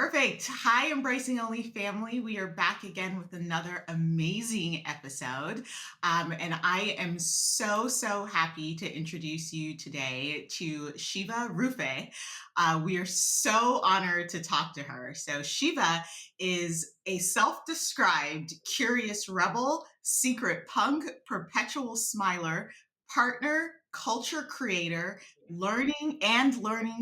Perfect. Hi, Embracing Only family. We are back again with another amazing episode. And I am so happy to introduce you today to Shiva Roofeh. We are so honored to talk to her. So, Shiva is a self described curious rebel, secret punk, perpetual smiler, partner, culture creator, learning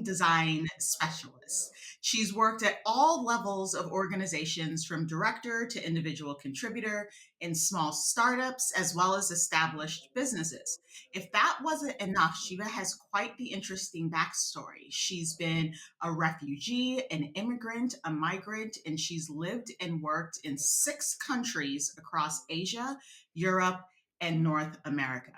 design specialist. She's worked at all levels of organizations from director to individual contributor in small startups as well as established businesses. If that wasn't enough, Shiva has quite the interesting backstory. She's been a refugee, an immigrant, a migrant, and she's lived and worked in 6 countries across Asia, Europe, and North America.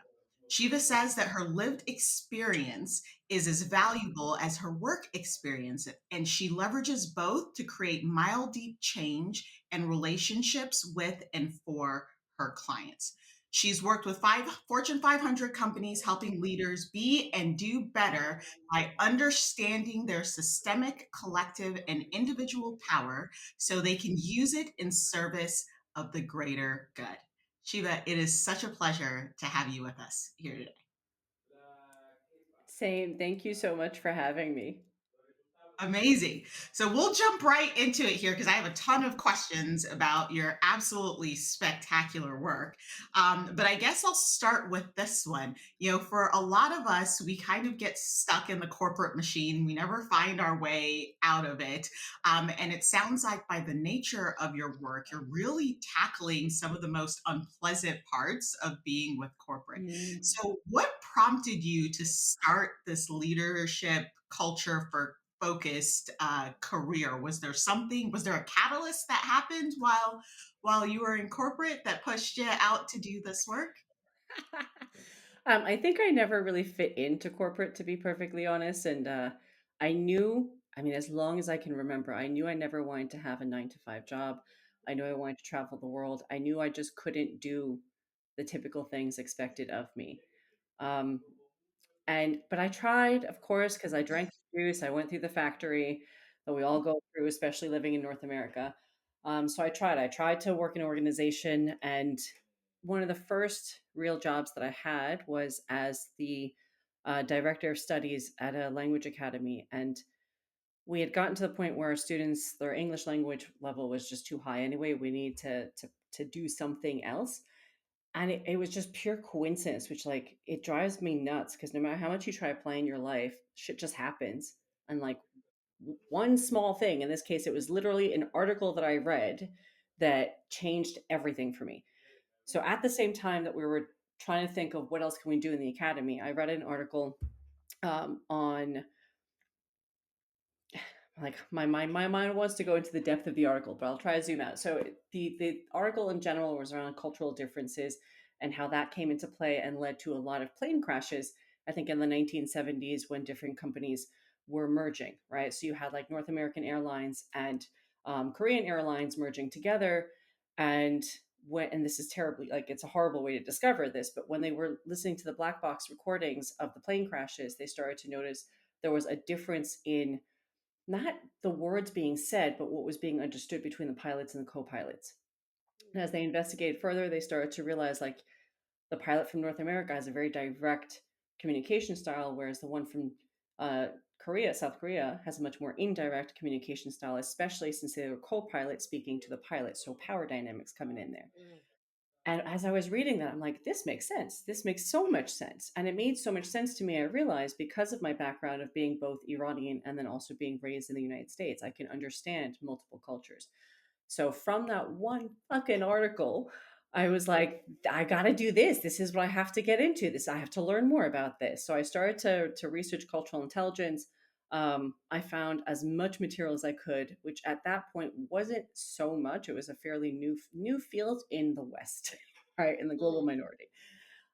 Shiva says that her lived experience is as valuable as her work experience, and she leverages both to create mile deep change and relationships with and for her clients. She's worked with Fortune 500 companies, helping leaders be and do better by understanding their systemic, collective, and individual power so they can use it in service of the greater good. Shiva, it is such a pleasure to have you with us here today. Same. Thank you so much for having me. Amazing. So we'll jump right into it here because I have a ton of questions about your absolutely spectacular work. But I guess I'll start with this one. For a lot of us, we kind of get stuck in the corporate machine. We never find our way out of it. And it sounds like by the nature of your work, you're really tackling some of the most unpleasant parts of being with corporate. Mm. So, what prompted you to start this leadership culture for focused career? Was there a catalyst that happened while you were in corporate that pushed you out to do this work? I think I never really fit into corporate, to be perfectly honest. And as long as I can remember, I knew I never wanted to have a 9 to 5 job. I knew I wanted to travel the world. I knew I just couldn't do the typical things expected of me. Um, but I tried, of course, because I drank the juice. I went through the factory that we all go through, especially living in North America. So I tried. I tried to work in an organization, and one of the first real jobs that I had was as the director of studies at a language academy. And we had gotten to the point where our students, their English language level was just too high anyway. We need to do something else. And it was just pure coincidence, which like it drives me nuts because no matter how much you try to plan your life, shit just happens. And like one small thing, in this case, it was literally an article that I read that changed everything for me. So at the same time that we were trying to think of what else can we do in the academy, I read an article on like my mind wants to go into the depth of the article, but I'll try to zoom out. So the article in general was around cultural differences and how that came into play and led to a lot of plane crashes. I think in the 1970s when different companies were merging, right? So you had like North American Airlines and Korean Airlines merging together, and and this is terribly like it's a horrible way to discover this, but when they were listening to the black box recordings of the plane crashes, they started to notice there was a difference in not the words being said, but what was being understood between the pilots and the co-pilots. And as they investigated further, they started to realize like the pilot from North America has a very direct communication style, whereas the one from South Korea, has a much more indirect communication style, especially since they were co-pilot speaking to the pilot. So power dynamics coming in there. And as I was reading that, I'm like, this makes sense. This makes so much sense. And it made so much sense to me. I realized because of my background of being both Iranian and then also being raised in the United States, I can understand multiple cultures. So from that one fucking article, I was like, I got to do this. This is what I have to get into. This I have to learn more about this. So I started to research cultural intelligence. I found as much material as I could, which at that point wasn't so much. It was a fairly new field in the West, right, in the global minority.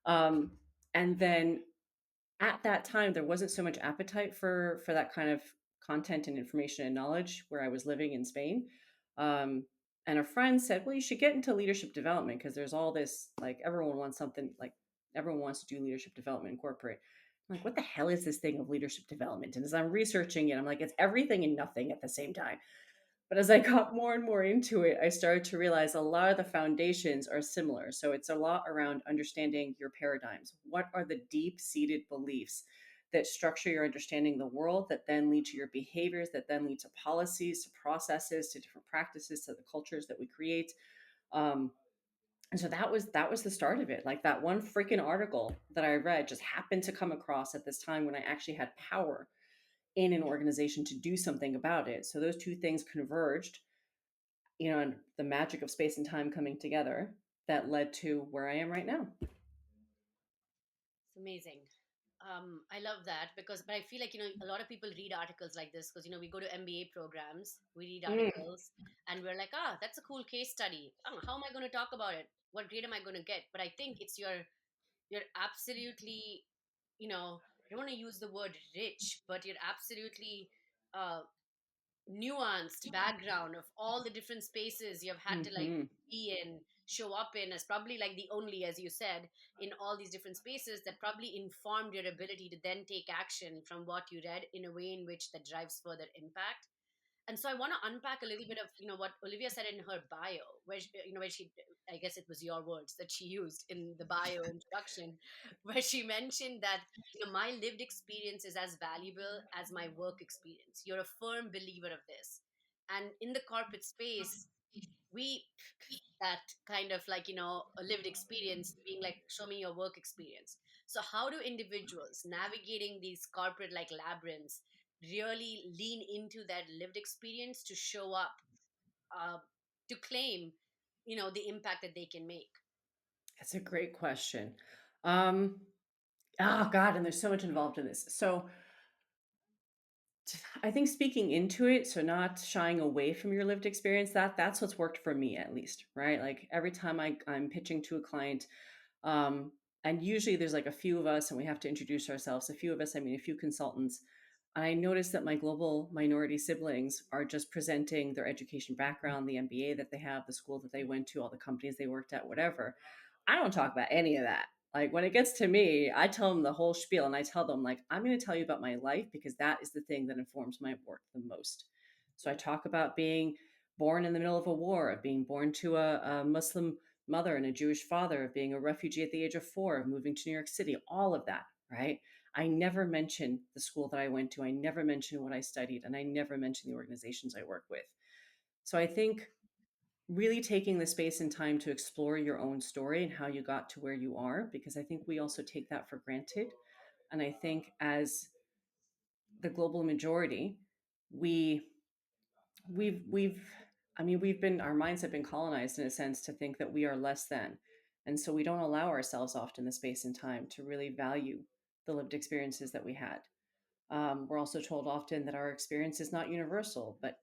Um, and then at that time, there wasn't so much appetite for that kind of content and information and knowledge where I was living in Spain. Um, and a friend said, "Well, you should get into leadership development because there's all this like everyone wants something like everyone wants to do leadership development in corporate." I'm like, what the hell is this thing of leadership development? And as I'm researching it, I'm like, it's everything and nothing at the same time. But as I got more and more into it, I started to realize a lot of the foundations are similar. So it's a lot around understanding your paradigms. What are the deep seated beliefs that structure your understanding of the world, that then lead to your behaviors, that then lead to policies, to processes, to different practices, to the cultures that we create? Um, and so that was the start of it. Like that one freaking article that I read just happened to come across at this time when I actually had power in an organization to do something about it. So those two things converged, and the magic of space and time coming together that led to where I am right now. It's amazing. I love that because, but I feel like, a lot of people read articles like this because, we go to MBA programs, we read Mm, articles, and we're like, ah, that's a cool case study. Oh, how am I going to talk about it? What grade am I going to get? But I think you're absolutely, I don't want to use the word rich, but you're absolutely uh, nuanced background of all the different spaces you've had to like hmm. be in, show up in, as probably like the only, as you said, in all these different spaces that probably informed your ability to then take action from what you read in a way in which that drives further impact. And so I want to unpack a little bit of what Olivia said in her bio, where where she, I guess it was your words that she used in the bio introduction, where she mentioned that my lived experience is as valuable as my work experience. You're a firm believer of this, and in the corporate space, we that kind of like a lived experience being like, show me your work experience. So how do individuals navigating these corporate like labyrinths really lean into that lived experience to show up, uh, to claim the impact that they can make? That's a great question. Um, oh God, and there's so much involved in this. So I think speaking into it, so not shying away from your lived experience, that's what's worked for me at least, right? Like every time I'm pitching to a client, um, and usually there's like a few of us and we have to introduce ourselves. A few of us, I mean a few consultants. I noticed that my global minority siblings are just presenting their education background, the MBA that they have, the school that they went to, all the companies they worked at, whatever. I don't talk about any of that. Like when it gets to me, I tell them the whole spiel and I tell them, like, I'm going to tell you about my life because that is the thing that informs my work the most. So I talk about being born in the middle of a war, of being born to a Muslim mother and a Jewish father, of being a refugee at the age of 4, of moving to New York City, all of that, right? I never mention the school that I went to. I never mention what I studied, and I never mention the organizations I work with. So I think really taking the space and time to explore your own story and how you got to where you are, because I think we also take that for granted. And I think as the global majority, we we've I mean we've been our minds have been colonized in a sense to think that we are less than. And so we don't allow ourselves often the space and time to really value the lived experiences that we had. We're also told often that our experience is not universal, but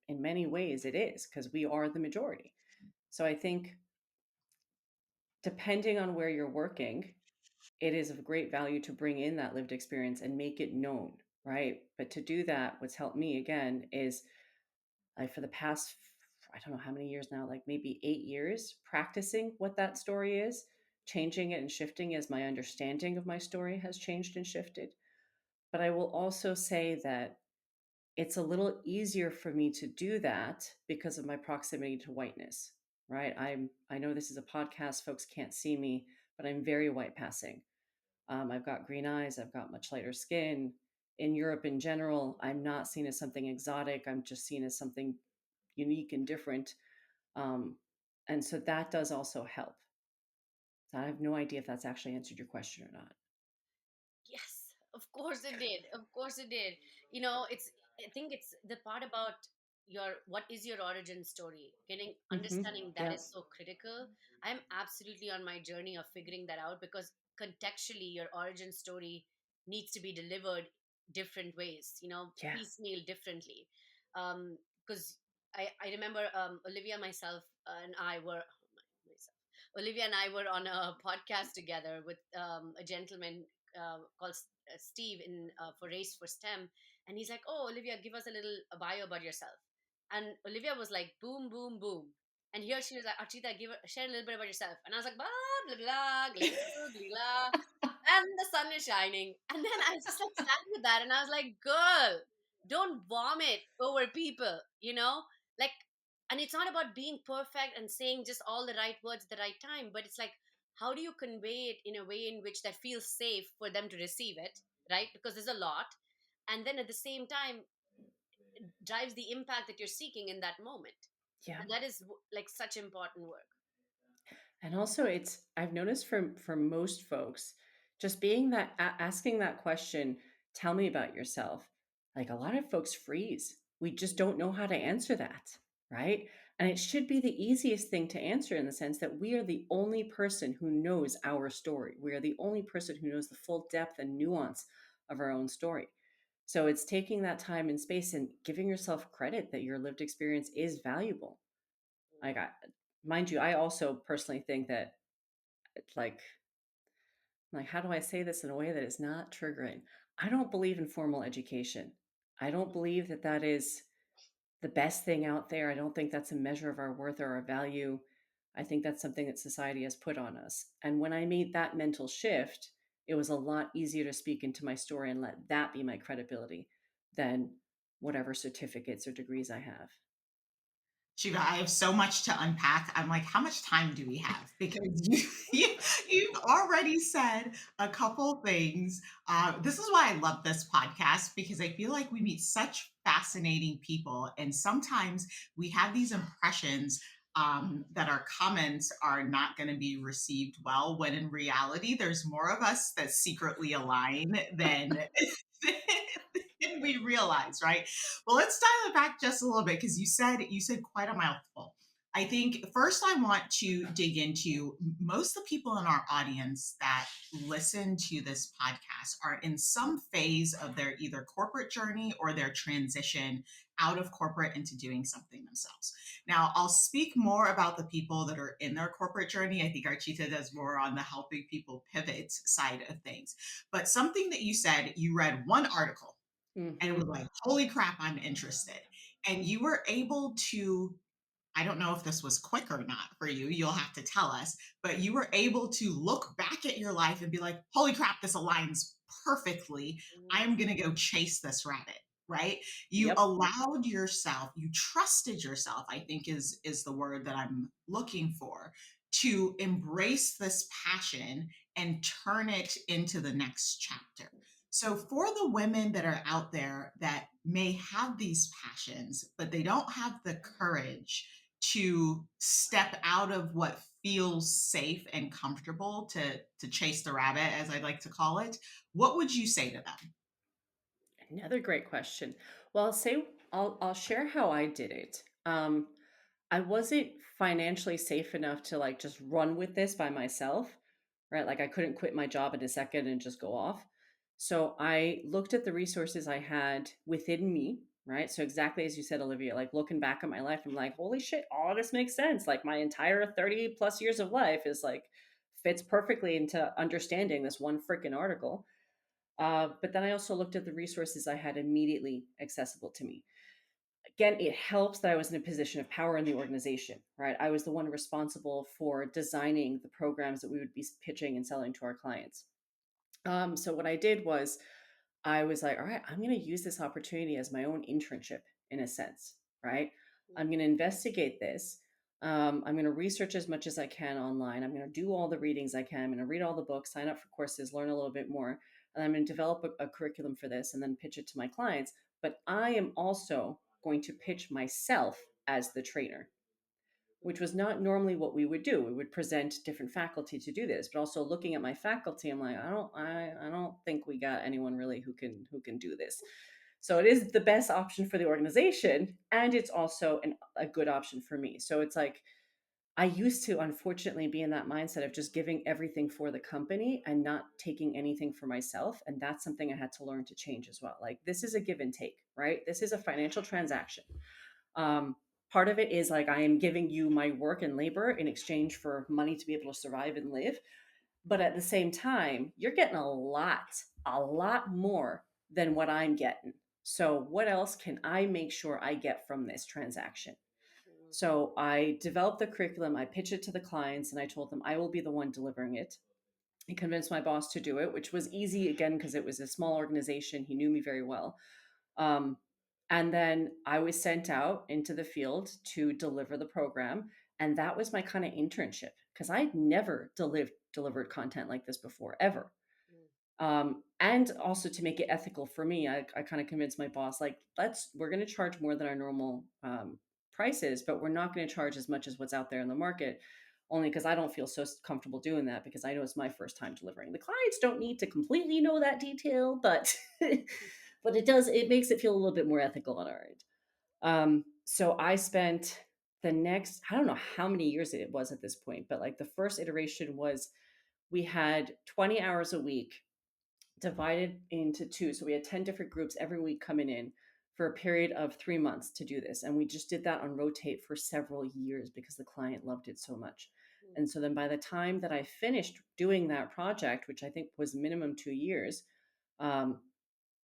in many ways it is because we are the majority. So I think depending on where you're working, it is of great value to bring in that lived experience and make it known, right? But to do that, what's helped me again is for the past, I don't know how many years now, like maybe 8 years, practicing what that story is, changing it and shifting as my understanding of my story has changed and shifted. But I will also say that it's a little easier for me to do that because of my proximity to whiteness, right? I know this is a podcast, folks can't see me, but I'm very white passing. I've got green eyes, I've got much lighter skin. In Europe in general, I'm not seen as something exotic. I'm just seen as something unique and different. Um, and so that does also help. So I have no idea if that's actually answered your question or not. Yes, of course it did. Of course it did. It's, I think it's the part about what is your origin story. Getting understanding that Yeah. is so critical. I'm absolutely on my journey of figuring that out because contextually your origin story needs to be delivered different ways, Yeah. piecemeal differently. Because I remember Olivia, myself, and I were myself. Olivia and I were on a podcast together with a gentleman called Steve in for Race for STEM, and he's like, "Oh, Olivia, give us a little a bio about yourself." And Olivia was like, "Boom, boom, boom." And here she was like, "Archita, share a little bit about yourself." And I was like, "Blah blah blah, glee, glee, blah." And the sun is shining, and then I just like sat with that, and I was like, "Girl, don't vomit over people," Like, and it's not about being perfect and saying just all the right words at the right time, but it's like, how do you convey it in a way in which that feels safe for them to receive it, right? Because there's a lot. And then at the same time, drives the impact that you're seeking in that moment. Yeah. And that is like such important work. And also it's I've noticed for most folks, just being that asking that question, tell me about yourself. Like a lot of folks freeze. We just don't know how to answer that, right? And it should be the easiest thing to answer in the sense that we are the only person who knows our story. We are the only person who knows the full depth and nuance of our own story. So it's taking that time and space and giving yourself credit that your lived experience is valuable. Like I, mind you, I also personally think that it's like how do I say this in a way that is not triggering? I don't believe in formal education. I don't believe that that is the best thing out there. I don't think that's a measure of our worth or our value. I think that's something that society has put on us. And when I made that mental shift, it was a lot easier to speak into my story and let that be my credibility than whatever certificates or degrees I have. Shiva, I have so much to unpack. I'm like, how much time do we have? Because you've already said a couple things. This is why I love this podcast because I feel like we meet such fascinating people. And sometimes we have these impressions that our comments are not going to be received well, when in reality, there's more of us that secretly align than, than we realize, right? Well, let's dial it back just a little bit because you said quite a mouthful. I think first I want to dig into most of the people in our audience that listen to this podcast are in some phase of their either corporate journey or their transition out of corporate into doing something themselves. Now, I'll speak more about the people that are in their corporate journey. I think Archita does more on the helping people pivot side of things. But something that you said, you read one article and Hmm. was like, holy crap, I'm interested. And you were able to, I don't know if this was quick or not for you, you'll have to tell us, but you were able to look back at your life and be like, holy crap, this aligns perfectly. Mhm. I'm going to go chase this rabbit. Right? You Yep. allowed yourself, you trusted yourself, I think is the word that I'm looking for, to embrace this passion and turn it into the next chapter. So, for the women that are out there that may have these passions, but they don't have the courage to step out of what feels safe and comfortable to chase the rabbit, as I like to call it, what would you say to them? Another great question. Well, I'll share how I did it. I wasn't financially safe enough to like just run with this by myself, right? Like I couldn't quit my job in a second and just go off. So I looked at the resources I had within me, right? So exactly as you said, Olivia, like looking back at my life, I'm like, holy shit, all this makes sense. Like my entire 30 plus years of life is like fits perfectly into understanding this one freaking article. But then I also looked at the resources I had immediately accessible to me. Again, it helps that I was in a position of power in the organization, right? I was the one responsible for designing the programs that we would be pitching and selling to our clients. So what I did was I was like, all right, I'm going to use this opportunity as my own internship in a sense, right? I'm going to investigate this. I'm going to research as much as I can online. I'm going to do all the readings I can. I'm going to read all the books, sign up for courses, learn a little bit more. And I'm going to develop a curriculum for this and then pitch it to my clients. But I am also going to pitch myself as the trainer, which was not normally what we would do. We would present different faculty to do this, but also looking at my faculty, I'm like, I don't think we got anyone really who can do this. So it is the best option for the organization, and it's also a good option for me. So it's like I used to unfortunately be in that mindset of just giving everything for the company and not taking anything for myself, and that's something I had to learn to change as well. Like this is a give and take, right? This is a financial transaction. um, Part of it is like I am giving you my work and labor in exchange for money to be able to survive and live, but at the same time you're getting a lot more than what I'm getting. So what else can I make sure I get from this transaction? So I developed the curriculum, I pitched it to the clients, and I told them I will be the one delivering it. I convinced my boss to do it, which was easy again because it was a small organization. He knew me very well. um, And then I was sent out into the field to deliver the program. And that was my kind of internship because I'd never delivered content like this before, ever. Mm. And also to make it ethical for me, I kind of convinced my boss, like, we're going to charge more than our normal prices, but we're not going to charge as much as what's out there in the market, only because I don't feel so comfortable doing that because I know it's my first time delivering. The clients don't need to completely know that detail, but but it makes it feel a little bit more ethical on our end. So I spent the next, I don't know how many years it was at this point, but like the first iteration was we had 20 hours a week divided into two. So we had 10 different groups every week coming in for a period of 3 months to do this. And we just did that on rotate for several years because the client loved it so much. Mm. And so then by the time that I finished doing that project, which I think was minimum 2 years, um,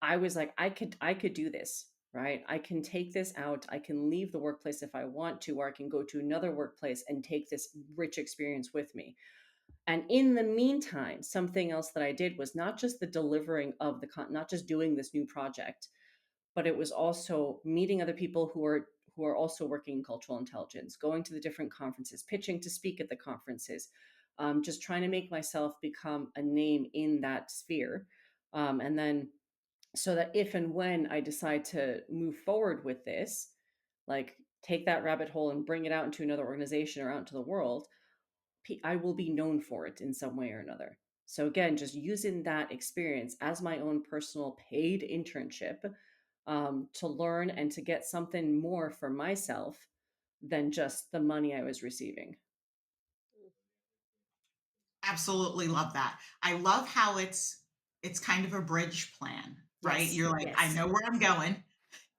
I was like, I could do this, right? I can take this out. I can leave the workplace if I want to, or I can go to another workplace and take this rich experience with me. And in the meantime, something else that I did was not just the delivering of not just doing this new project, but it was also meeting other people who are also working in cultural intelligence, going to the different conferences, pitching to speak at the conferences, just trying to make myself become a name in that sphere. And then so that if and when I decide to move forward with this, like take that rabbit hole and bring it out into another organization or out into the world, I will be known for it in some way or another. So again, just using that experience as my own personal paid internship, to learn and to get something more for myself than just the money I was receiving. Mm. Absolutely love that. I love how it's kind of a bridge plan, right? Yes, You're like, I yes, know where I'm going.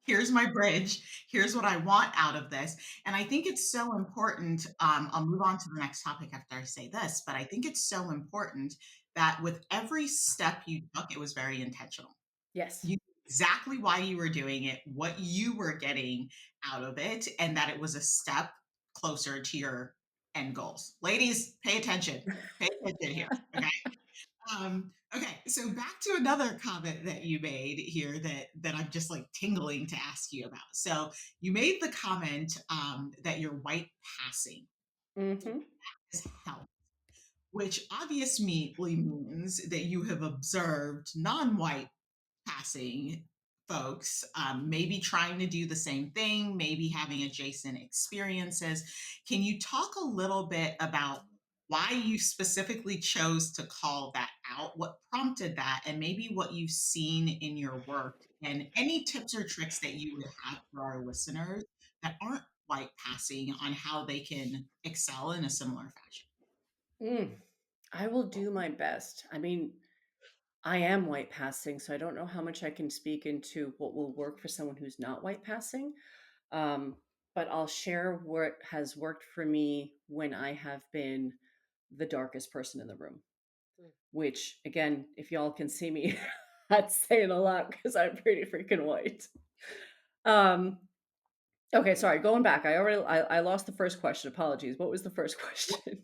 Here's my bridge. Here's what I want out of this. And I think it's so important. I'll move on to the next topic after I say this, but I think it's so important that with every step you took, it was very intentional. yes. You knew exactly why you were doing it, what you were getting out of it, and that it was a step closer to your end goals. Ladies, pay attention. Pay attention here. Okay. Okay, so back to another comment that you made here that I'm just like tingling to ask you about. So you made the comment that you're white passing Hmm. as health, which obviously means that you have observed non-white passing folks, maybe trying to do the same thing, maybe having adjacent experiences. Can you talk a little bit about why you specifically chose to call that out? What prompted that? And maybe what you've seen in your work, and any tips or tricks that you would have for our listeners that aren't white passing on how they can excel in a similar fashion? Mm, I will do my best. I mean, I am white passing, so I don't know how much I can speak into what will work for someone who's not white passing. Um, but I'll share what has worked for me when I have been the darkest person in the room, Mm. which, again, if y'all can see me, that's saying a lot because I'm pretty freaking white. Um, okay, sorry, going back. I lost the first question. Apologies. What was the first What, question?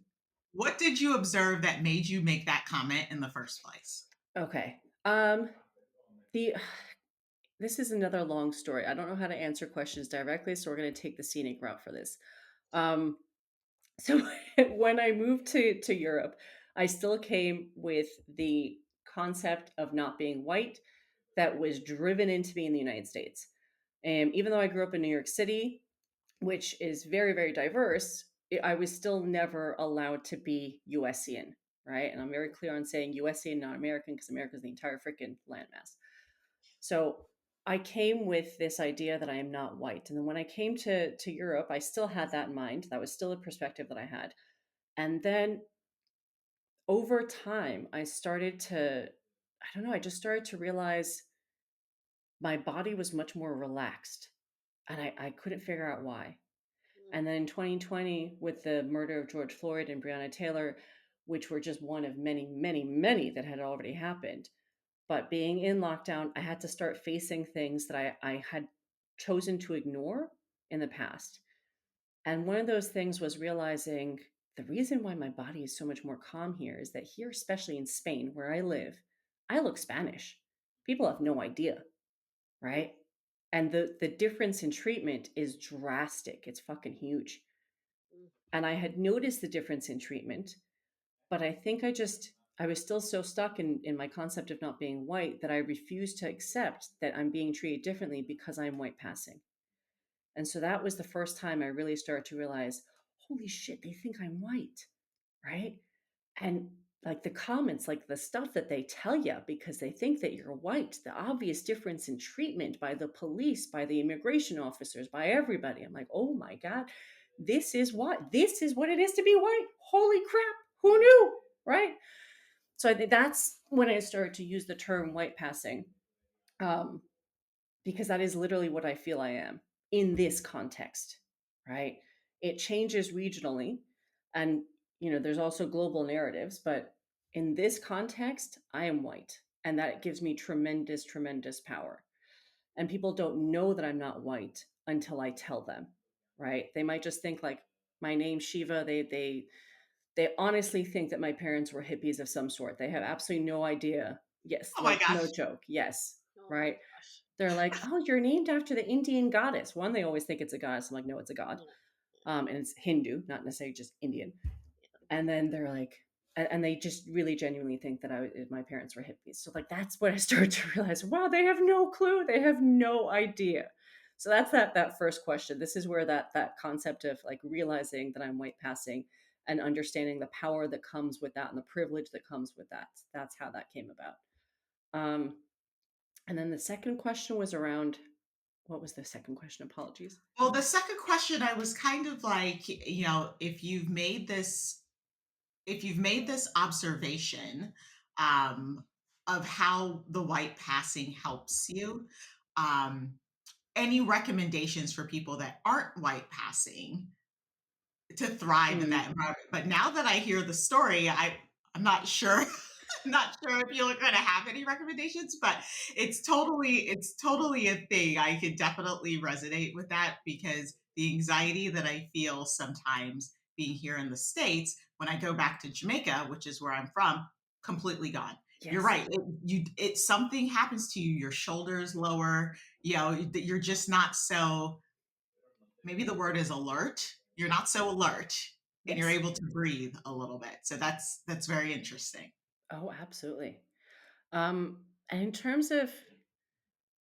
what did you observe that made you make that comment in the first place? Okay. The This is another long story. I don't know how to answer questions directly, so we're going to take the scenic route for this. Um, so when I moved to Europe, I still came with the concept of not being white that was driven into me in the United States. And even though I grew up in New York City, which is very, very diverse, I was still never allowed to be USian, right? And I'm very clear on saying USian, not American, because America is the entire freaking landmass. So I came with this idea that I am not white. And then when I came to Europe, I still had that in mind. That was still a perspective that I had. And then over time, I started to, I don't know, I just started to realize my body was much more relaxed. And I couldn't figure out why. Mm. And then in 2020, with the murder of George Floyd and Breonna Taylor, which were just one of many, many, many that had already happened. But being in lockdown, I had to start facing things that I had chosen to ignore in the past. And one of those things was realizing the reason why my body is so much more calm here is that here, especially in Spain, where I live, I look Spanish. People have no idea, Mm. right? And the difference in treatment is drastic. It's fucking huge. Mm. And I had noticed the difference in treatment, but I think I was still so stuck in my concept of not being white that I refused to accept that I'm being treated differently because I'm white passing. And so that was the first time I really started to realize, holy shit, they think I'm white, right? And like the comments, like the stuff that they tell you because they think that you're white, the obvious difference in treatment by the police, by the immigration officers, by everybody. I'm like, oh my God, this is what it is to be white. Holy crap, who knew? Right. So I think that's when I started to use the term white passing. Um, because that is literally what I feel I am in this context, right? It changes regionally and there's also global narratives, but in this context, I am white and that gives me tremendous tremendous power. And people don't know that I'm not white until I tell them, right? They might just think like my name's Shiva, they honestly think that my parents were hippies of some sort. They have absolutely no idea. Yes, Oh my like no gosh. joke. Yes, Oh my right? gosh. They're like, "Oh, you're named after the Indian goddess." One, they always think it's a goddess. I'm like, "No, it's a god." Yeah. And it's Hindu, not necessarily just Indian. And then they're like, and they just really genuinely think that my parents were hippies. So like that's what I started to realize. Wow, they have no clue. They have no idea. So that's that first question. This is where that concept of like realizing that I'm white passing and understanding the power that comes with that and the privilege that comes with that. That's how that came about. Um, and then the second question was around what was the second question? Apologies. Well, the second question, I was kind of like, if you've made this observation um, of how the white passing helps you, um, any recommendations for people that aren't white passing to thrive in that Mm, environment? But now that I hear the story, I'm not sure. Not sure if you're going to have any recommendations, but it's totally a thing. I could definitely resonate with that because the anxiety that I feel sometimes being here in the States when I go back to Jamaica, which is where I'm from, completely gone. You're yes. right. It something happens to you, your shoulders lower, that you're just not so, maybe the word is alert. You're not so alert and you're Yes. able to breathe a little bit. So that's very interesting. Oh, absolutely. And in terms of,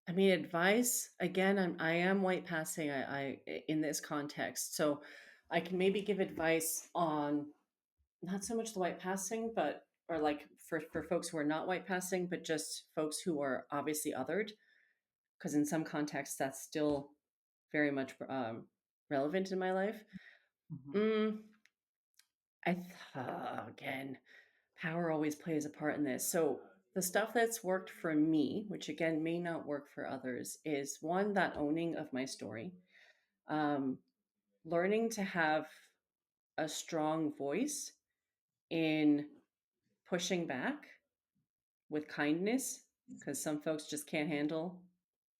I mean, advice, again, I am white passing in this context. So I can maybe give advice on not so much the white passing, but, or like for folks who are not white passing, but just folks who are obviously othered. Because in some contexts, that's still very much relevant in my life. Mhm. Mm, again, power always plays a part in this. So the stuff that's worked for me, which again may not work for others, is one, that owning of my story, um, learning to have a strong voice in pushing back with kindness, because some folks just can't handle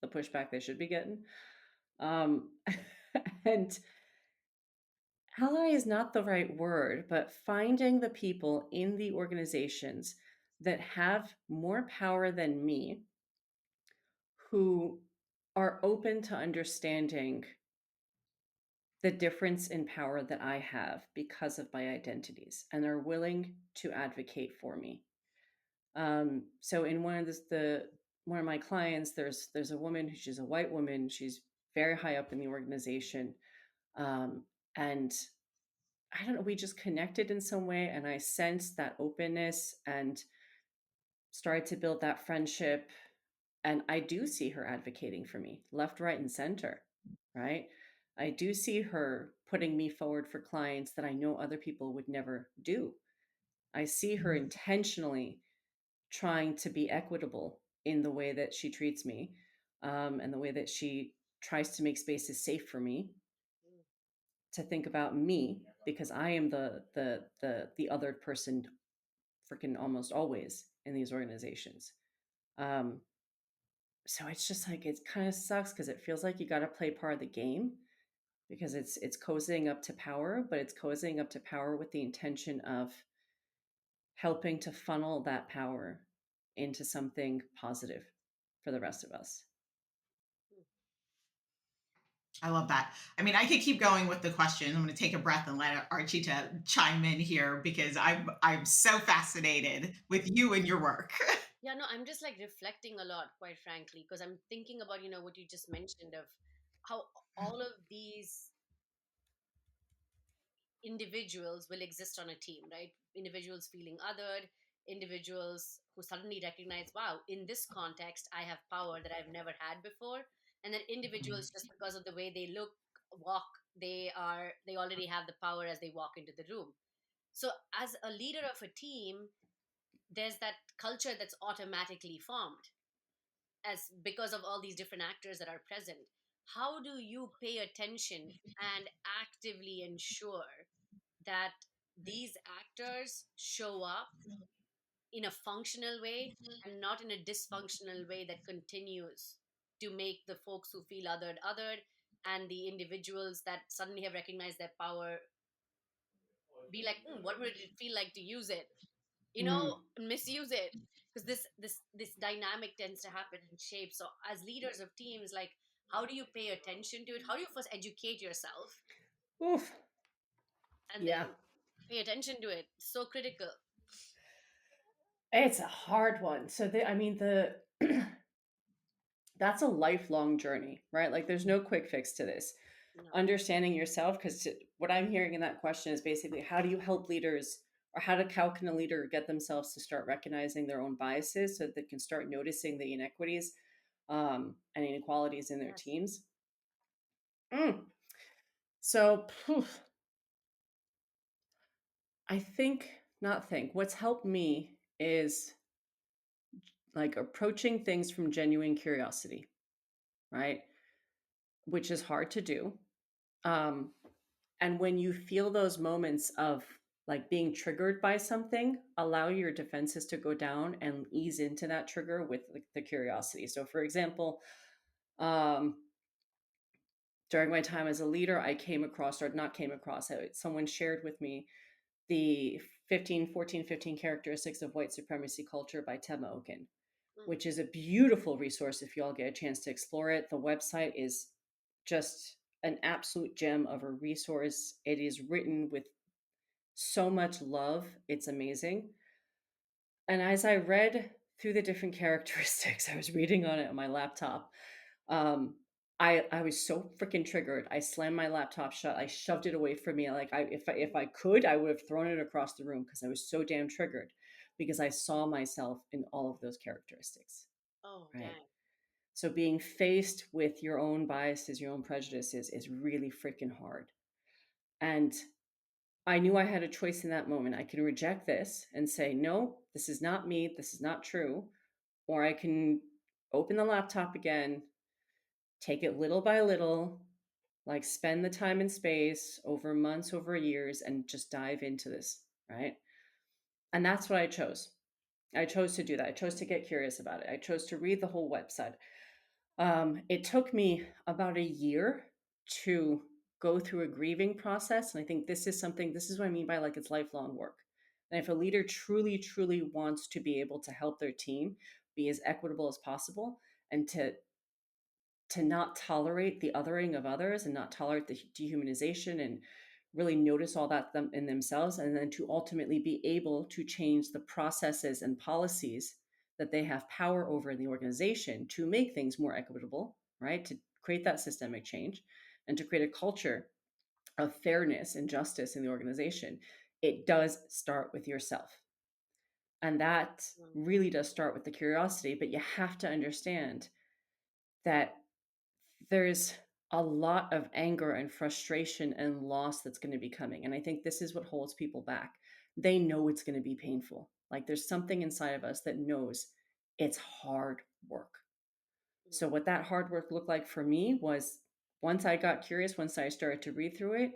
the pushback they should be getting. Um, and ally is not the right word, but finding the people in the organizations that have more power than me who are open to understanding the difference in power that I have because of my identities and are willing to advocate for me. So in one of my clients, there's a woman she's a white woman. She's very high up in the organization, um, and I don't know. We just connected in some way, and I sensed that openness and started to build that friendship. And I do see her advocating for me, left, right, and center. Right? I do see her putting me forward for clients that I know other people would never do. I see her intentionally trying to be equitable in the way that she treats me, and the way that she tries to make spaces safe for me Mm. to think about me because I am the other person freaking almost always in these organizations. Um, so it's just like it kind of sucks because it feels like you got to play part of the game because it's cozying up to power, but it's cozying up to power with the intention of helping to funnel that power into something positive for the rest of us. I love that. I mean, I could keep going with the question. I'm going to take a breath and let Archita chime in here because I'm so fascinated with you and your work. Yeah, no, I'm just like reflecting a lot, quite frankly, because I'm thinking about, what you just mentioned of how all of these individuals will exist on a team, right? Individuals feeling othered, individuals who suddenly recognize, wow, in this context, I have power that I've never had before. And then individuals, just because of the way they look, walk, they already have the power as they walk into the room. So as a leader of a team, there's that culture that's automatically formed as because of all these different actors that are present. How do you pay attention and actively ensure that these actors show up in a functional way and not in a dysfunctional way that continues to make the folks who feel othered and the individuals that suddenly have recognized their power be like, what would it feel like to use it, Mm. misuse it? Because this dynamic tends to happen and shape. So as leaders of teams, like, how do you pay attention to it? How do you first educate yourself Oof. and Yeah. then pay attention to it? So critical. It's a hard one. So I mean the that's a lifelong journey, right? Like there's no quick fix to this. No. Understanding yourself, because what I'm hearing in that question is basically how do you help leaders, or how can a leader get themselves to start recognizing their own biases so that they can start noticing the inequities and inequalities in their Yes. teams. Mm. So I think, not think, what's helped me is like approaching things from genuine curiosity, right? Which is hard to do. Um, and when you feel those moments of like being triggered by something, allow your defenses to go down and ease into that trigger with like, the curiosity. So, for example, um, during my time as a leader, I came across, or not came across, someone shared with me the 15 characteristics of white supremacy culture by Tema Okin, Mm. which is a beautiful resource if you all get a chance to explore it. The website is just an absolute gem of a resource. It is written with so much love. It's amazing. And as I read through the different characteristics, I was reading on it on my laptop. Um, I was so freaking triggered. I slammed my laptop shut. I shoved it away from me. Like if I could, I would have thrown it across the room because I was so damn triggered because I saw myself in all of those characteristics. Oh, Right. dang. So being faced with your own biases, your own prejudices is really freaking hard. And I knew I had a choice in that moment. I can reject this and say, no, this is not me. This is not true. Or I can open the laptop again, take it little by little, like spend the time and space over months, over years, and just dive into this. Right. And that's what I chose. I chose to do that. I chose to get curious about it. I chose to read the whole website. It took me about a year to go through a grieving process. And I think this is what I mean by like it's lifelong work. And if a leader truly, truly wants to be able to help their team be as equitable as possible and to not tolerate the othering of others and not tolerate the dehumanization and really notice all that them in themselves, and then to ultimately be able to change the processes and policies that they have power over in the organization to make things more equitable, right? To create that systemic change and to create a culture of fairness and justice in the organization. It does start with yourself. And that Mm. really does start with the curiosity, but you have to understand that there's a lot of anger and frustration and loss that's going to be coming. And I think this is what holds people back. They know it's going to be painful. Like there's something inside of us that knows it's hard work. So, Mm. what that hard work looked like for me was once I got curious, once I started to read through it,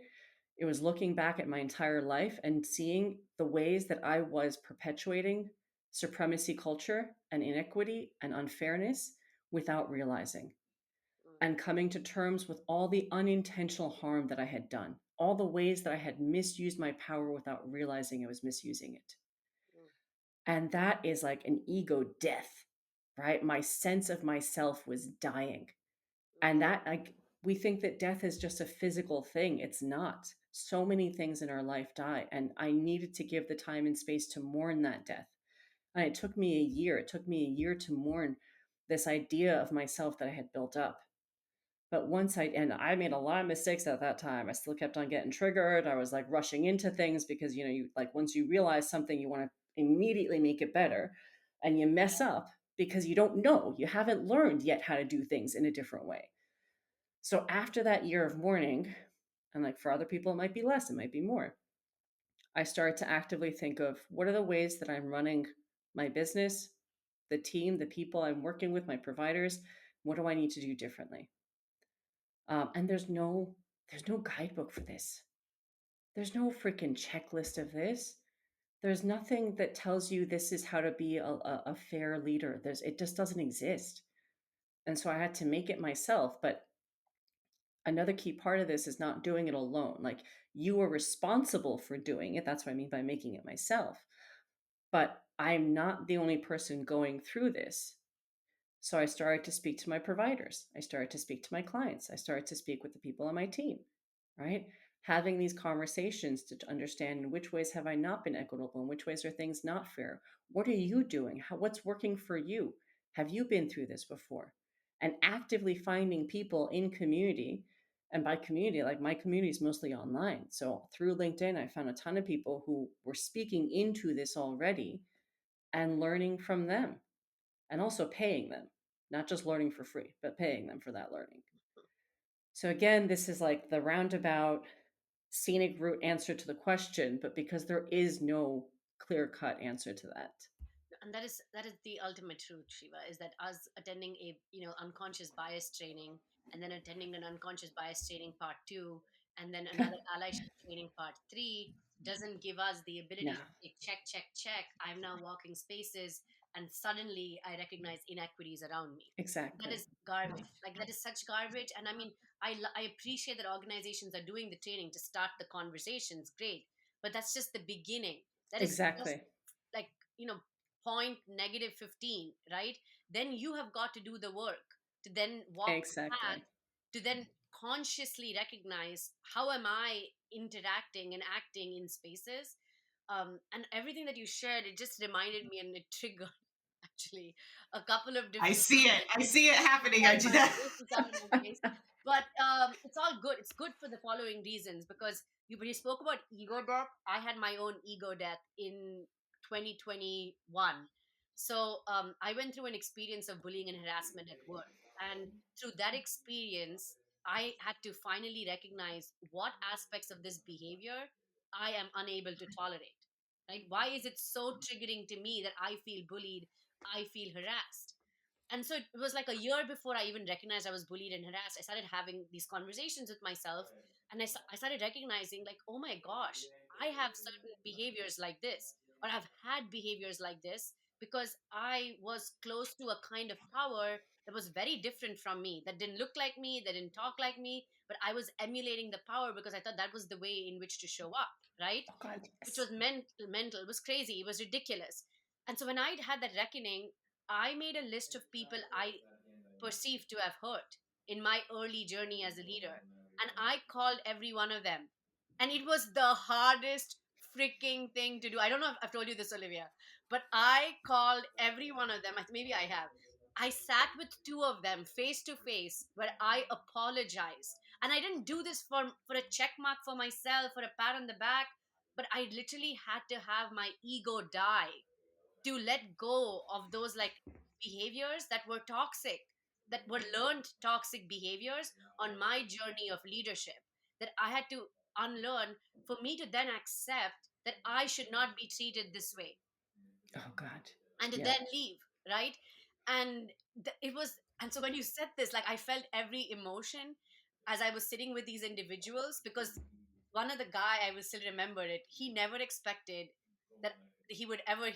it was looking back at my entire life and seeing the ways that I was perpetuating supremacy culture and inequity and unfairness without realizing, Mm. and coming to terms with all the unintentional harm that I had done, all the ways that I had misused my power without realizing I was misusing it. Mm. And that is like an ego death, right? My sense of myself was dying. And Mm. that, like, We think that death is just a physical thing. It's not. So many things in our life die, and I needed to give the time and space to mourn that death. And it took me a year. It took me a year to mourn this idea of myself that I had built up. But and I made a lot of mistakes at that time. I still kept on getting triggered. I was like rushing into things because, you like once you realize something, you want to immediately make it better, and you mess up because you don't know. You haven't learned yet how to do things in a different way. So after that year of mourning, and like for other people, it might be less, it might be more, I started to actively think of what are the ways that I'm running my business, the team, the people I'm working with, my providers. What do I need to do differently? And there's no guidebook for this. There's no freaking checklist of this. There's nothing that tells you this is how to be a fair leader. It just doesn't exist. And so I had to make it myself. But another key part of this is not doing it alone. Like, you are responsible for doing it. That's what I mean by making it myself. But I'm not the only person going through this. So I started to speak to my providers. I started to speak to my clients. I started to speak with the people on my team, right? Having these conversations to understand in which ways have I not been equitable, in which ways are things not fair? What are you doing? What's working for you? Have you been through this before? And actively finding people in community. And by community, like my community is mostly online. So through LinkedIn, I found a ton of people who were speaking into this already and learning from them, and also paying them, not just learning for free, but paying them for that learning. So again, this is like the roundabout scenic route answer to the question, but because there is no clear cut answer to that. And that is the ultimate truth, Shiva, is that us attending a unconscious bias training, and then attending an unconscious bias training part 2, and then another allyship training part 3 doesn't give us the No, ability to say, check, check, check, I'm now walking spaces, and suddenly I recognize inequities around me. That exactly. is garbage. Like, that is such garbage. And I mean, I appreciate that organizations are doing the training to start the conversations, great, but that's just the beginning. That is just Exactly. like, point negative 15, right? Then you have got to do the work to then walk the path, Exactly. to then consciously recognize how am I interacting and acting in spaces. And everything that you shared, it just reminded me, and it triggered actually a couple of I different. see it. I see it happening, Sorry, my Archita. face is up in my face. But it's all good. It's good for the following reasons, because you spoke about ego death. I had my own ego death in 2021. So I went through an experience of bullying and harassment at work. And through that experience, I had to finally recognize what aspects of this behavior I am unable to tolerate. Right? Why is it so triggering to me that I feel bullied, I feel harassed? And so it was like a year before I even recognized I was bullied and harassed. I started having these conversations with myself, and I started recognizing, like, oh my gosh, I have certain behaviors like this, or I've had behaviors like this, because I was close to a kind of power that was very different from me, that didn't look like me, that didn't talk like me, but I was emulating the power because I thought that was the way in which to show up, right? Oh God, Which yes. was mental, it was crazy, it was ridiculous. And so when I had that reckoning, I made a list of people I perceived to have hurt in my early journey as a leader, and I called every one of them. And it was the hardest freaking thing to do. I don't know if I've told you this, Olivia, but I called every one of them. Maybe I have. I sat with two of them face to face where I apologized. And I didn't do this for a check mark for myself or a pat on the back, but I literally had to have my ego die to let go of those, like, behaviors that were toxic, that were learned toxic behaviors on my journey of leadership, that I had to unlearn for me to then accept that I should not be treated this way, Oh God. and to Yeah. then leave, right? And it was, and so when you said this, like, I felt every emotion as I was sitting with these individuals, because one of the guy, I will still remember it, he never expected that he would ever,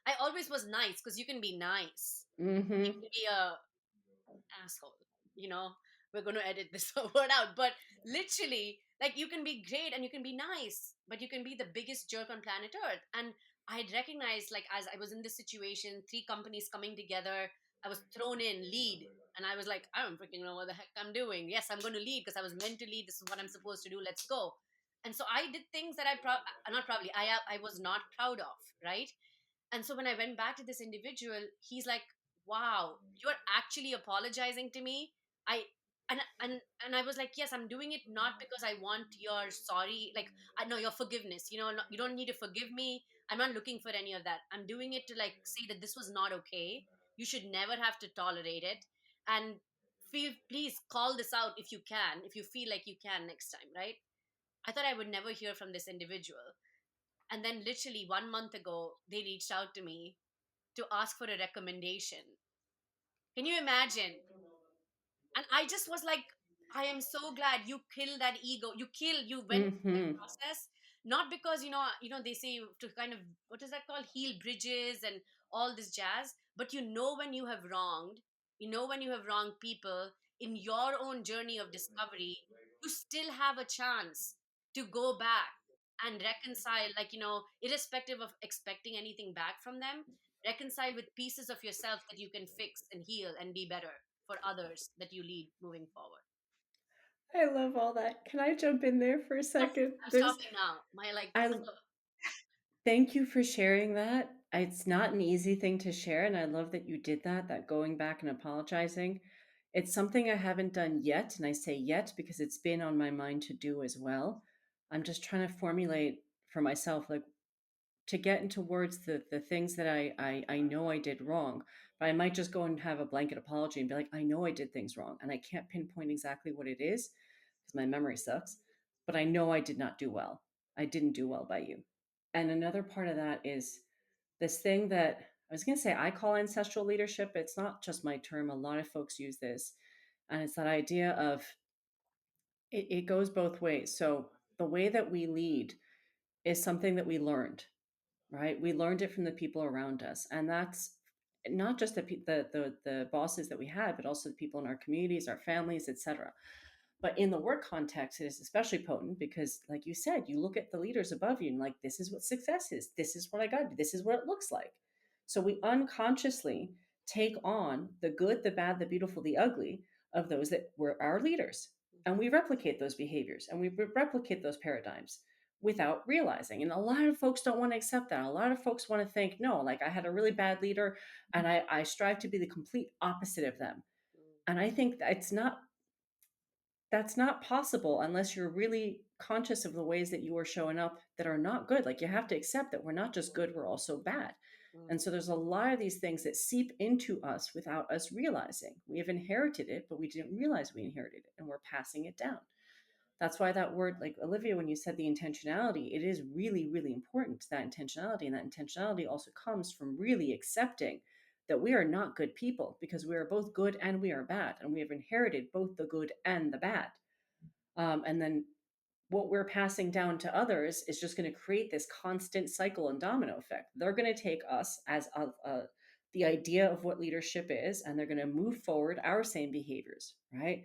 I always was nice, because you can be nice, you Mm-hmm. can be a asshole, you know we're going to edit this word out, but literally, like, you can be great and you can be nice, but you can be the biggest jerk on planet earth. And I had recognized, like, as I was in this situation, three companies coming together, I was thrown in lead, And I was like, I don't freaking know what the heck I'm doing. Yes, I'm going to lead because I was meant to lead. This is what I'm supposed to do. Let's go. And so I did things that not probably, I was not proud of, right? And so when I went back to this individual, he's like, "Wow, you're actually apologizing to me." I and I was like, "Yes, I'm doing it not because I want your sorry, like I know your forgiveness. You don't need to forgive me. I'm not looking for any of that. I'm doing it to like say that this was not okay. You should never have to tolerate it, and please call this out if you can, if you feel like you can next time, right?" I thought I would never hear from this individual. And then, literally 1 month ago, they reached out to me to ask for a recommendation. Can you imagine? And I just was like, I am so glad you killed that ego. You went through that Hmm. process, not because they say to kind of, what is that called, heal bridges and all this jazz, but when you have wronged, when you have wronged people in your own journey of discovery, you still have a chance to go back and reconcile, like, irrespective of expecting anything back from them, reconcile with pieces of yourself that you can fix and heal and be better for others that you lead moving forward. I love all that. Can I jump in there for a Yes, second? I'm stopping now. My like, I thank you for sharing that. It's not an easy thing to share, and I love that you did that, that going back and apologizing. It's something I haven't done yet, and I say yet because it's been on my mind to do as well. I'm just trying to formulate for myself, like to get into words the things that I know I did wrong. But I might just go and have a blanket apology and be like, I know I did things wrong, and I can't pinpoint exactly what it is because my memory sucks. But I know I did not do well. I didn't do well by you. And another part of that is this thing that I was going to say I call ancestral leadership. It's not just my term. A lot of folks use this, and it's that idea of it goes both ways. So the way that we lead is something that we learned, right? We learned it from the people around us, and that's not just the bosses that we had, but also the people in our communities, our families, etc. But in the work context, it is especially potent because, like you said, you look at the leaders above you and like, this is what success is. This is what I got to do. This is what it looks like. So we unconsciously take on the good, the bad, the beautiful, the ugly of those that were our leaders. And we replicate those behaviors and we replicate those paradigms without realizing. And a lot of folks don't want to accept that. A lot of folks want to think, no, like I had a really bad leader and I strive to be the complete opposite of them. And I think that's not possible unless you're really conscious of the ways that you are showing up that are not good. Like you have to accept that we're not just good, we're also bad. Mm, And so there's a lot of these things that seep into us without us realizing. We have inherited it, but we didn't realize we inherited it and we're passing it down. That's why that word, like Olivia, when you said the intentionality, it is really, really important, that intentionality. And that intentionality also comes from really accepting that we are not good people because we are both good and we are bad. And we have inherited both the good and the bad. And then what we're passing down to others is just going to create this constant cycle and domino effect. They're going to take us as the idea of what leadership is, and they're going to move forward our same behaviors, right?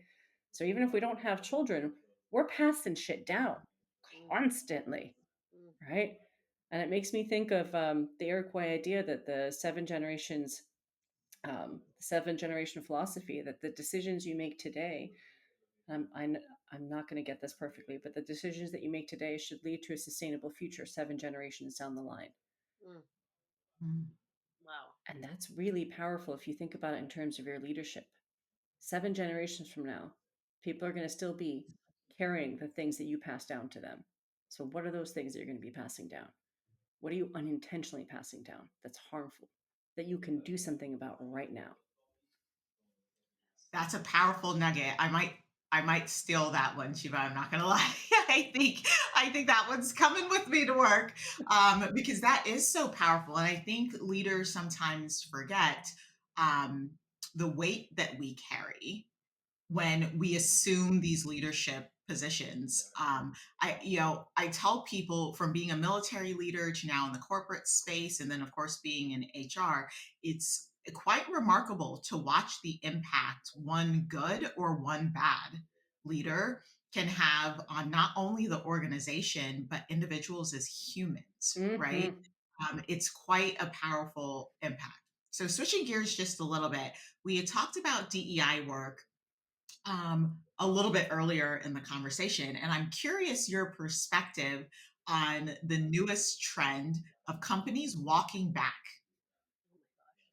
So even if we don't have children, we're passing shit down mm, constantly, mm, right? And it makes me think of the Iroquois idea that the seven generation philosophy, that the decisions you make today, um, I, I'm not going to get this perfectly, but the decisions that you make today should lead to a sustainable future 7 generations down the line. mm. Mm. Wow. And that's really powerful if you think about it in terms of your leadership. 7 generations from now, people are going to still be carrying the things that you pass down to them. So, what are those things that you're going to be passing down? What are you unintentionally passing down that's harmful that you can do something about right now? That's a powerful nugget. I might steal that one, Shiva. I'm not gonna lie. I think that one's coming with me to work, because that is so powerful. And I think leaders sometimes forget um, the weight that we carry when we assume these leadership positions. I tell people, from being a military leader to now in the corporate space, and then of course being in HR, it's quite remarkable to watch the impact one good or one bad leader can have on not only the organization but individuals as humans, right? Mm-hmm. It's quite a powerful impact. So switching gears just a little bit, we had talked about DEI work a little bit earlier in the conversation, and I'm curious your perspective on the newest trend of companies walking back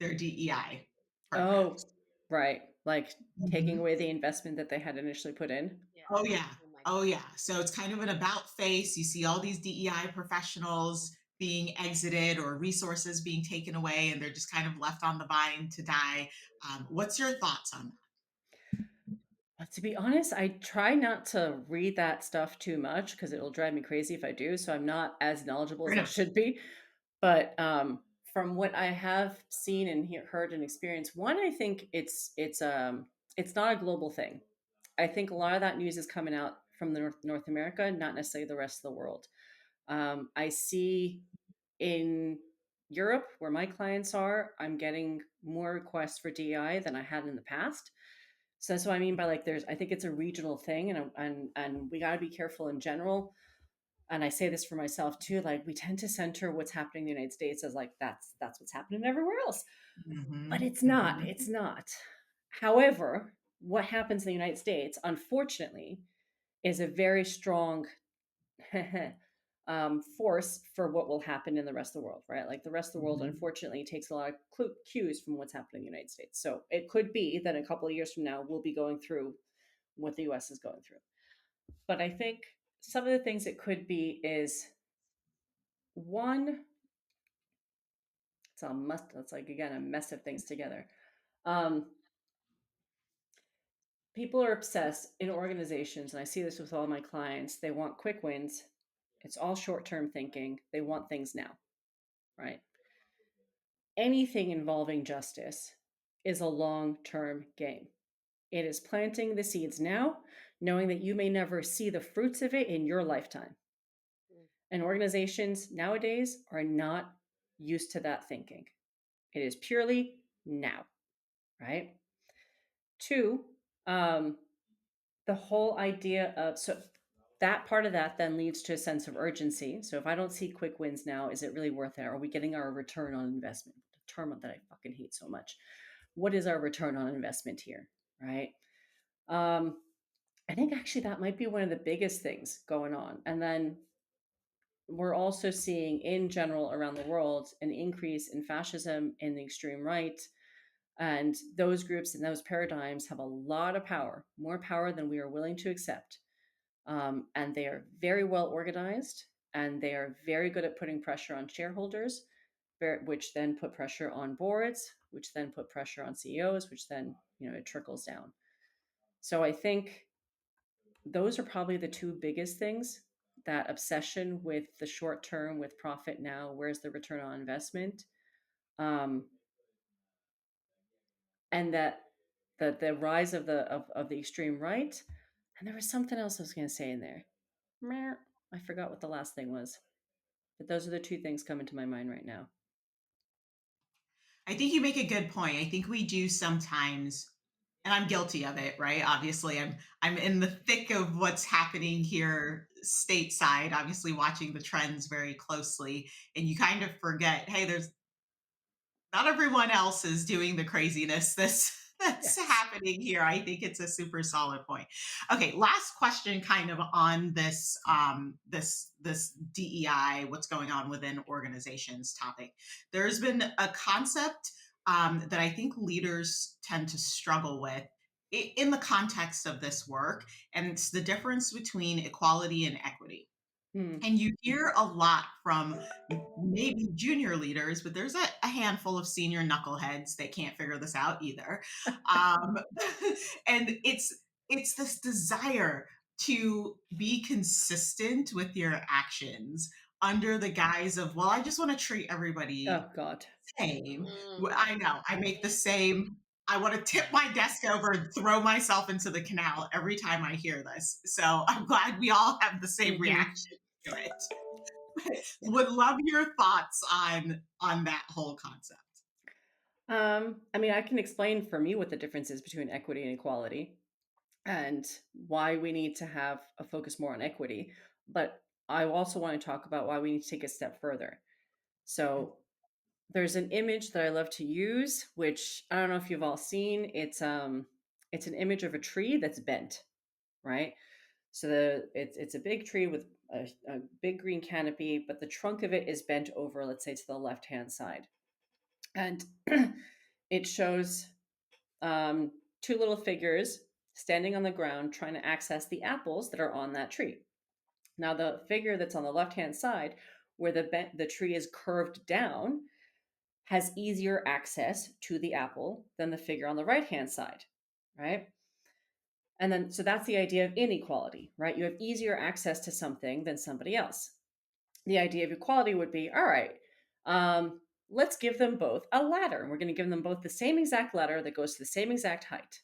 their DEI Oh, programs. right. Like taking Mhm. away the investment that they had initially put in. Yeah. Oh yeah. Oh my Oh god. yeah. So it's kind of an about face. You see all these DEI professionals being exited or resources being taken away, and they're just kind of left on the vine to die. What's your thoughts on But to be honest, I try not to read that stuff too much because it'll drive me crazy if I do. So I'm not as knowledgeable as I that? should be. But from what I have seen and heard and experienced, one, I think it's not a global thing. I think a lot of that news is coming out from the North America, not necessarily the rest of the world. I see in Europe, where my clients are, I'm getting more requests for DEI than I had in the past. So that's what I mean by like I think it's a regional thing, and we got to be careful in general. And I say this for myself too. Like we tend to center what's happening in the United States as like that's what's happening everywhere else, but Mhm, it's not. It's mhm. not. However, what happens in the United States, unfortunately, is a very strong force for what will happen in the rest of the world, right? Like the rest of the world, Mhm. unfortunately, takes a lot of cues from what's happening in the United States. So it could be that a couple of years from now, we'll be going through what the US is going through. But I think some of the things it could be is one, it's like, again, a mess of things together. Um, People are obsessed in organizations, and I see this with all my clients. They want quick wins. It's all short term thinking. They want things now, right? Anything involving justice is a long term game. It is planting the seeds now, knowing that you may never see the fruits of it in your lifetime. Mm. And organizations nowadays are not used to that thinking. It is purely now, right? Two, um, the whole idea of that part of that then leads to a sense of urgency. So if I don't see quick wins now, is it really worth it? Are we getting our return on investment? The term that I fucking hate so much. What is our return on investment here? Right. Um, I think actually that might be one of the biggest things going on. And then we're also seeing in general around the world an increase in fascism in the extreme right. And those groups and those paradigms have a lot of power, more power than we are willing to accept. And they are very well organized, and they are very good at putting pressure on shareholders, which then put pressure on boards, which then put pressure on CEOs, which then it trickles down. So I think those are probably the two biggest things: that obsession with the short term, with profit now, where's the return on investment, um, and that the rise of the extreme right. And there was something else I was going to say in there. I forgot what the last thing was. But those are the two things coming to my mind right now. I think you make a good point. I think we do sometimes, and I'm guilty of it, right? Obviously, I'm in the thick of what's happening here stateside, obviously watching the trends very closely, and you kind of forget, hey, there's not everyone else is doing the craziness that's Yes. happening here. I think it's a super solid point. Okay, last question kind of on this this DEI, what's going on within organizations topic. There's been a concept that I think leaders tend to struggle with in the context of this work, and it's the difference between equality and equity. Hmm. And you hear a lot from maybe junior leaders, but there's a handful of senior knuckleheads that can't figure this out either. Um, and it's this desire to be consistent with your actions under the guise of, well, I just want to treat everybody Oh God. same. Mm. I know I make the same. I want to tip my desk over and throw myself into the canal every time I hear this. So I'm glad we all have the same Hmm. reaction to it. Yeah. Would love your thoughts on that whole concept. I mean, I can explain for me what the difference is between equity and equality, and why we need to have a focus more on equity. But I also want to talk about why we need to take a step further. So There's an image that I love to use, which I don't know if you've all seen. It's an image of a tree that's bent, right? So it's a big tree with a big green canopy, but the trunk of it is bent over, let's say, to the left hand side, and it shows um, two little figures standing on the ground trying to access the apples that are on that tree. Now, the figure that's on the left hand side, where the tree is curved down, has easier access to the apple than the figure on the right hand side, right? And then, so that's the idea of inequality, right? You have easier access to something than somebody else. The idea of equality would be, all right, um, let's give them both a ladder. And we're going to give them both the same exact ladder that goes to the same exact height.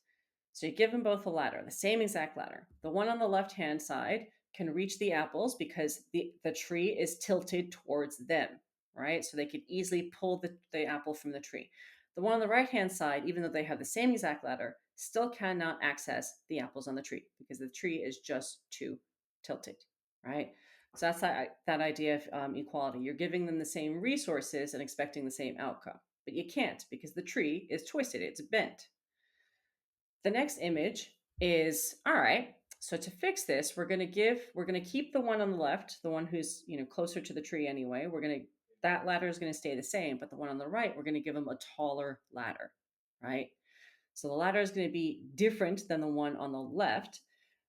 So you give them both a ladder, the same exact ladder. The one on the left hand side can reach the apples because the tree is tilted towards them, right? So they could easily pull the apple from the tree. The one on the right hand side, even though they have the same exact ladder, still cannot access the apples on the tree because the tree is just too tilted, right? So that's that idea of equality. You're giving them the same resources and expecting the same outcome, but you can't because the tree is twisted, it's bent. The next image is, all right, so to fix this, we're going to keep the one on the left, the one who's, closer to the tree anyway. That ladder is going to stay the same, but the one on the right, we're going to give them a taller ladder, right? So the ladder is going to be different than the one on the left,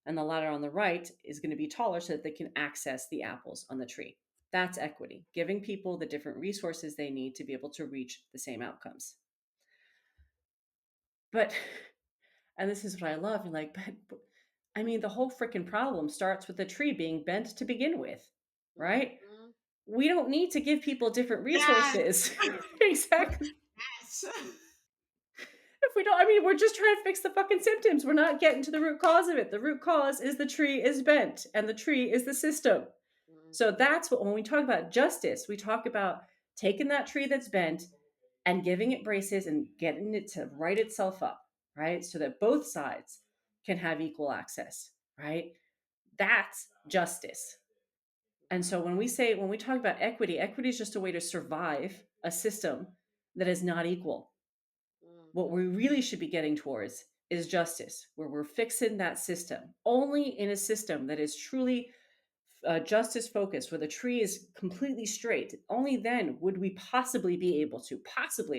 and the ladder on the right is going to be taller so that they can access the apples on the tree. That's equity, giving people the different resources they need to be able to reach the same outcomes. But and this is what I love. And like, but I mean, the whole freaking problem starts with the tree being bent to begin with, right? Mm-hmm. We don't need to give people different Yes. resources. Exactly. Yes. If we don't, I mean, we're just trying to fix the fucking symptoms. We're not getting to the root cause of it. The root cause is the tree is bent and the tree is the system. So that's what, when we talk about justice, we talk about taking that tree that's bent and giving it braces and getting it to right itself up, right? So that both sides can have equal access, right? That's justice. And so when we talk about equity, equity is just a way to survive a system that is not equal. What we really should be getting towards is justice, where we're fixing that system. Only in a system that is truly justice focused, where the tree is completely straight, only then would we possibly be able to,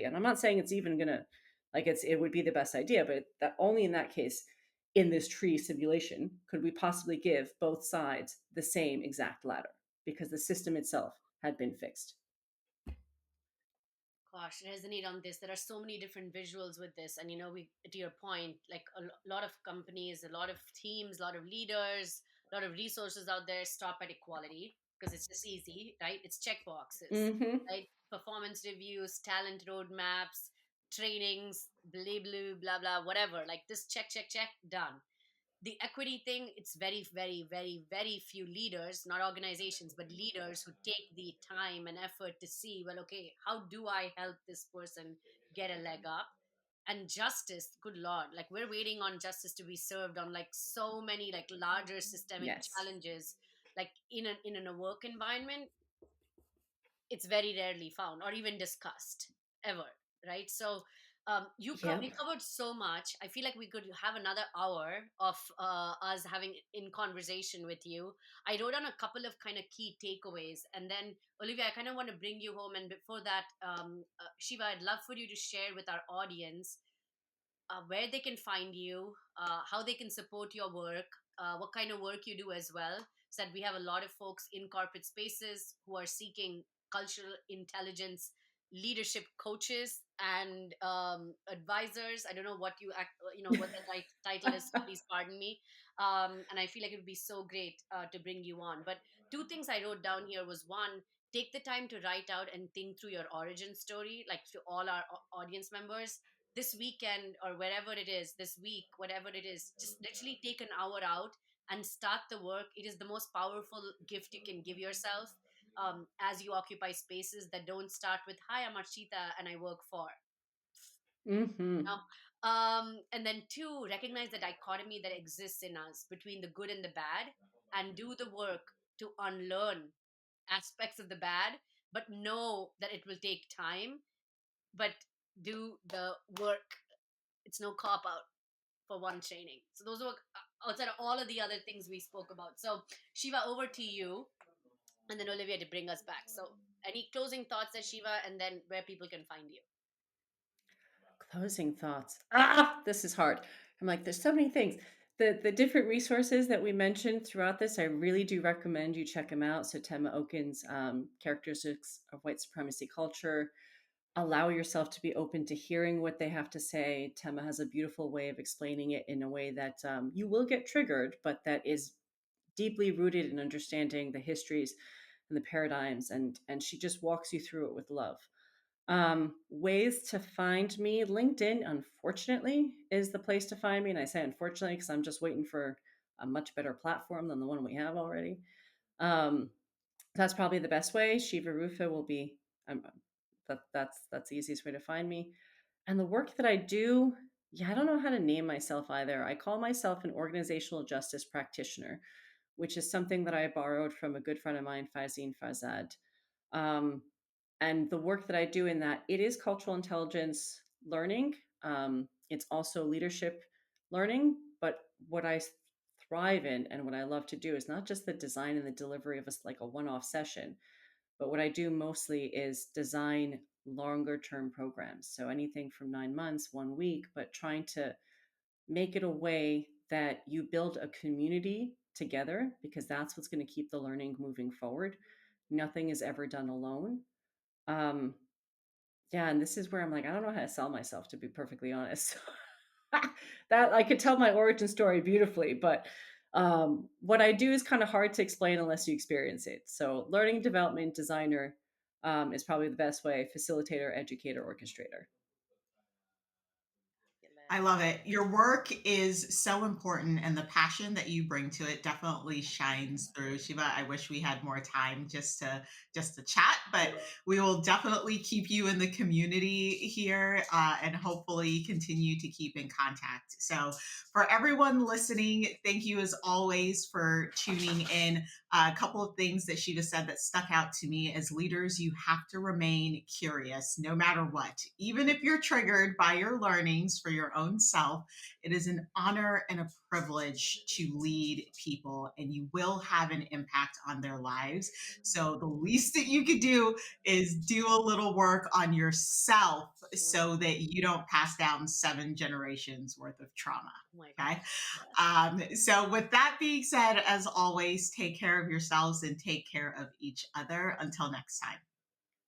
and I'm not saying it's even gonna, it would be the best idea, but that only in that case, in this tree simulation, could we possibly give both sides the same exact ladder because the system itself had been fixed. Gosh, resonate on this. There are so many different visuals with this, and we, to your point, like lot of companies, a lot of teams, a lot of leaders, a lot of resources out there stop at equality because it's just easy, right? It's check boxes, Mm-hmm. right? Performance reviews, talent roadmaps, trainings, blah blah blah blah, whatever. Like this, check check check, done. The equity thing, it's very very very very few leaders, not organizations but leaders, who take the time and effort to see, well, okay, how do I help this person get a leg up? And justice, good lord, like we're waiting on justice to be served on like so many like larger systemic Yes. challenges, like in a work environment. It's very rarely found or even discussed ever, right? So we Yep. covered so much. I feel like we could have another hour of us having in conversation with you. I wrote down a couple of kind of key takeaways, and then Olivia, I kind of want to bring you home. And before that, Shiva, I'd love for you to share with our audience where they can find you, how they can support your work, what kind of work you do as well. So that we have a lot of folks in corporate spaces who are seeking cultural intelligence, leadership coaches, and advisors. I don't know what what the right title is. So please pardon me. And I feel like it would be so great to bring you on. But two things I wrote down here was one. Take the time to write out and think through your origin story, like to all our audience members this weekend or wherever it is, this week, whatever it is, just literally take an hour out and start the work. It is the most powerful gift you can give yourself as you occupy spaces that don't start with, hi, I'm Archita and I work for. Mm-hmm. Now, and then two, recognize the dichotomy that exists in us between the good and the bad and do the work to unlearn aspects of the bad, but know that it will take time, but do the work. It's no cop out for one training. So those were outside of all of the other things we spoke about. So Shiva, over to you, and then Olivia to bring us back. So any closing thoughts there, Shiva, and then where people can find you. Closing thoughts. This is hard. I'm like, there's so many things. The different resources that we mentioned throughout this, I really do recommend you check them out. So Tema Okun's Characteristics of White Supremacy Culture. Allow yourself to be open to hearing what they have to say. Tema has a beautiful way of explaining it in a way that you will get triggered, but that is deeply rooted in understanding the histories and the paradigms, and she just walks you through it with love. Ways to find me: LinkedIn, unfortunately, is the place to find me. And I say unfortunately because I'm just waiting for a much better platform than the one we have already. Um, that's probably the best way. Shiva Roofeh will be, that's the easiest way to find me. And the work that I do, yeah, I don't know how to name myself either. I call myself an organizational justice practitioner, which is something that I borrowed from a good friend of mine, Faizine Fazad. Um, and the work that I do in that, it is cultural intelligence learning. It's also leadership learning. But what I thrive in and what I love to do is not just the design and the delivery of like a one-off session, but what I do mostly is design longer term programs. So anything from 9 months, 1 week, but trying to make it a way that you build a community together, because that's what's going to keep the learning moving forward. Nothing is ever done alone. Um, yeah, and this is where I'm like, I don't know how to sell myself, to be perfectly honest. That I could tell my origin story beautifully, but what I do is kind of hard to explain unless you experience it. So, learning development designer is probably the best way. Facilitator, educator, orchestrator. I love it. Your work is so important, and the passion that you bring to it definitely shines through. Shiva, I wish we had more time just to chat, but we will definitely keep you in the community here, and hopefully continue to keep in contact. So, for everyone listening, thank you as always for tuning in. A couple of things that Shiva said that stuck out to me: as leaders, you have to remain curious no matter what. Even if you're triggered by your learnings for your own self, it is an honor and a privilege to lead people, and you will have an impact on their lives. So the least that you could do is do a little work on yourself so that you don't pass down 7 generations worth of trauma. Oh my Okay. God. So, with that being said, as always, take care of yourselves and take care of each other. Until next time.